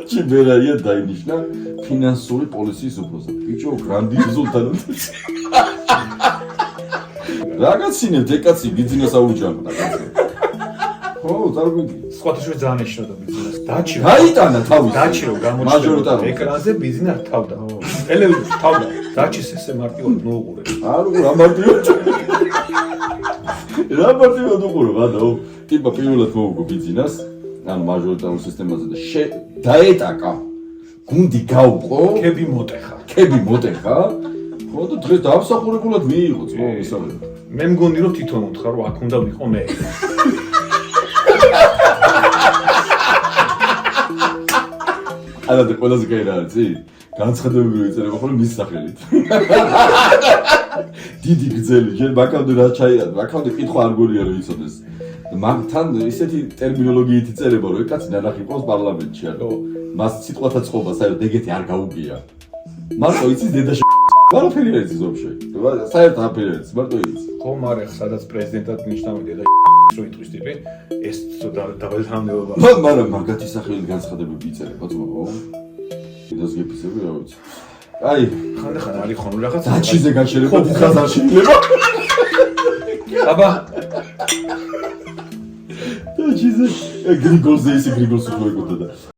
ჩიბერაია დაინიშნა ფინანსური პოლიციის უფროსად. ბიჭო, გრანდიოზულ რაღაცინებ ეკაცი ბიზნეს აუჯანყდა. ხო, წარმოგიდგენთ. სხვათა შორის ძალიან ეშინოდა ბიზნეს. დაჩირო. გაიტანა თავის. დაჩირო გამოჩნდა. ეკრანზე ბიზნეს არ თავდა. ტელევიზორში თავდა. დაჩის ესე მარტივად მოუყურე. არა, რა მარტივად. რა მარტივად უყურე, ვადაო. ტიპა პირველად მოუგო ბიზნეს. ანუ მაჟორიტარულ სისტემაზე და დაეტაკა. გუნდი გაუყო. ქები მოტეხა. ხო და დღეს დაამსახურებულად მიიღო ძმო მისამართი. მე მგონი რომ თვითონ უთხრა რომ აქ უნდა ვიყო მე. და ყველაზე კაი რა არის? განცხადებები ეწერება ხოლმე მის სახელით. დიდი გრძელი, შენ მაგამდე რა ჩაიარა, მაგამდე კითხვა არ გონია რომ იცოდეს. მაგთან ისეთი ტერმინოლოგიით იწერება რომ კაცი ნანახი ყავს პარლამენტში, ანუ მას სიტყვათა წყობა საერთოდ ეგეთი არ გაუგია. მარტო იცის დედაშ არაფერი არ იცის ვაფშე. საერთოდ არაფერი არ იცის, მარტო იცის. ხო, მაგრამ სადაც პრეზიდენტად ნიშნავენ დედა რო იტყვის ტიპი, ეს დაბალი თანამდებობა. მაგრამ მაგათი სახელით განცხადებები იწერება ძმო, ხო? იმას გეფიცები რა ვიცი. აი, ხანდახან არის ხონური რაღაც. დაჩიზე გაჩერება დიდხანს არ შეიძლება. აბა დაჩიზე გრიგოლზე ისე გრიგოლს უყურებოდა და